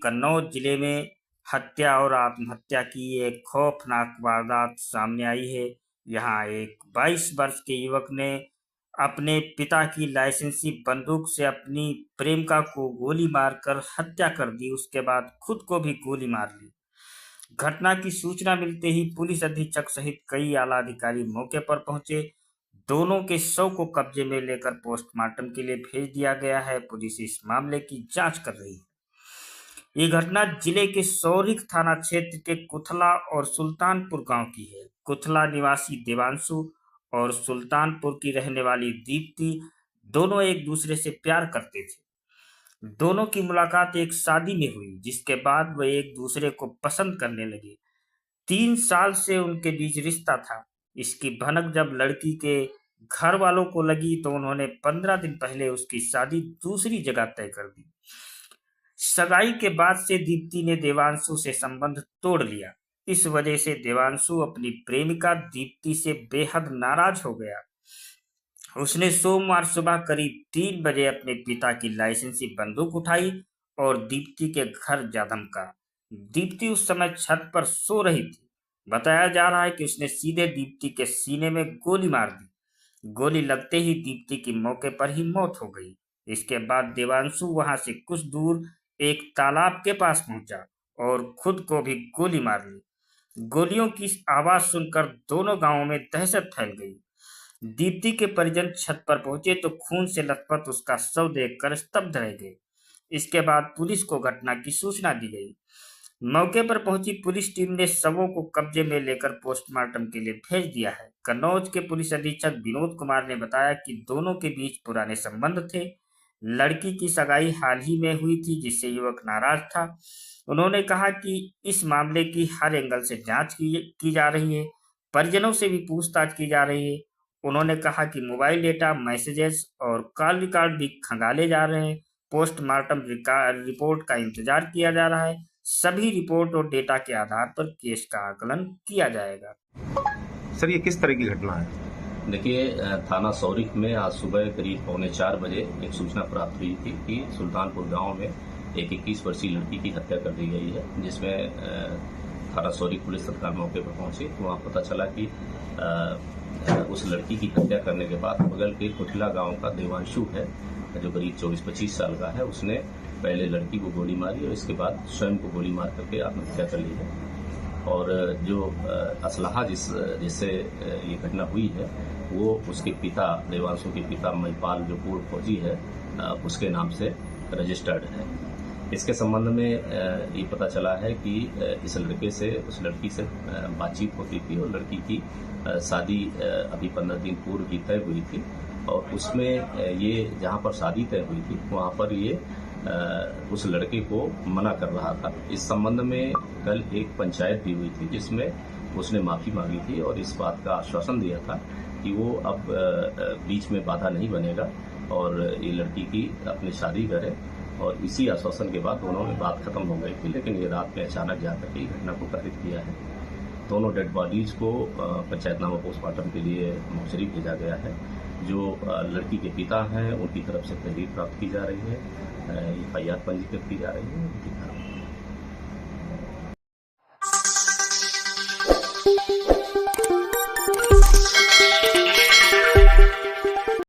कन्नौज जिले में हत्या और आत्महत्या की एक खौफनाक वारदात सामने आई है। यहाँ एक 22 वर्ष के युवक ने अपने पिता की लाइसेंसी बंदूक से अपनी प्रेमिका को गोली मारकर हत्या कर दी। उसके बाद खुद को भी गोली मार ली। घटना की सूचना मिलते ही पुलिस अधीक्षक सहित कई आला अधिकारी मौके पर पहुंचे। दोनों के शव को कब्जे में लेकर पोस्टमार्टम के लिए भेज दिया गया है। पुलिस इस मामले की जांच कर रही है। ये घटना जिले के सौरिख थाना क्षेत्र के कुथला और सुल्तानपुर गांव की है। कुथला निवासी देवांशु और सुल्तानपुर की रहने वाली दीप्ति दोनों एक दूसरे से प्यार करते थे। दोनों की मुलाकात एक शादी में हुई, जिसके बाद वे एक दूसरे को पसंद करने लगे। 3 साल से उनके बीच रिश्ता था। इसकी भनक जब लड़की के घर वालों को लगी तो उन्होंने 15 दिन पहले उसकी शादी दूसरी जगह तय कर दी। सगाई के बाद से दीप्ति ने देवांशु से संबंध तोड़ लिया। इस वजह से देवांशु अपनी प्रेमिका दीप्ति से बेहद नाराज हो गया। उसने सोमवार सुबह करीब 3 बजे अपने पिता की लाइसेंसी बंदूक उठाई और दीप्ति के घर जा धमका। दीप्ति उस समय छत पर सो रही थी। बताया जा रहा है कि उसने सीधे दीप्ति के सीने में गोली मार दी। गोली लगते ही दीप्ति की मौके पर ही मौत हो गई। इसके बाद देवांशु वहां से कुछ दूर एक तालाब के पास पहुंचा और खुद को भी गोली मार ली। गोलियों की आवाज सुनकर दोनों गांवों में दहशत फैल गई। दीप्ति के परिजन छत पर पहुंचे तो खून से लथपथ उसका शव देखकर स्तब्ध रह गए। इसके बाद पुलिस को घटना की सूचना दी गई। मौके पर पहुंची पुलिस टीम ने शवों को कब्जे में लेकर पोस्टमार्टम के लिए भेज दिया है। कन्नौज के पुलिस अधीक्षक विनोद कुमार ने बताया कि दोनों के बीच पुराने संबंध थे। लड़की की सगाई हाल ही में हुई थी, जिससे युवक नाराज था। उन्होंने कहा कि इस मामले की हर एंगल से जांच की जा रही है। परिजनों से भी पूछताछ की जा रही है। उन्होंने कहा कि मोबाइल डेटा, मैसेजेस और कॉल रिकॉर्ड भी खंगाले जा रहे हैं। पोस्टमार्टम रिपोर्ट का इंतजार किया जा रहा है। सभी रिपोर्ट और डेटा के आधार पर केस का आकलन किया जाएगा। सर, ये किस तरह की घटना है? देखिए, थाना सौरिख में आज सुबह करीब 3:45 बजे एक सूचना प्राप्त हुई थी कि सुल्तानपुर गांव में एक 21 वर्षीय लड़की की हत्या कर दी गई है, जिसमें थाना सौरिख पुलिस तत्काल मौके पर पहुंची तो वहां पता चला कि उस लड़की की हत्या करने के बाद बगल के कुठला गांव का देवांशु है, जो करीब 24-25 साल का है, उसने पहले लड़की को गोली मारी और इसके बाद स्वयं को गोली मार करके आत्महत्या कर ली है। और जो असलहा जिससे ये घटना हुई है वो उसके पिता, देवांशु के पिता महिपाल, जो पूर्व फौजी है, उसके नाम से रजिस्टर्ड है। इसके संबंध में ये पता चला है कि उस लड़की से बातचीत होती थी और लड़की की शादी अभी 15 दिन पूर्व ही तय हुई थी और उसमें ये जहाँ पर शादी तय हुई थी वहाँ पर ये उस लड़के को मना कर रहा था। इस संबंध में कल एक पंचायत भी हुई थी जिसमें उसने माफी मांगी थी और इस बात का आश्वासन दिया था कि वो अब बीच में बाधा नहीं बनेगा और ये लड़की की अपनी शादी करे। और इसी आश्वासन के बाद दोनों में बात खत्म हो गई थी, लेकिन ये रात में अचानक जाकर के घटना को घटित किया है। दोनों डेड बॉडीज को पंचायतनामा पोस्टमार्टम के लिए मोर्चरी भेजा गया है। जो लड़की के पिता हैं उनकी तरफ से तहरीर प्राप्त की जा रही है, FIR पंजीकृत की जा रही है।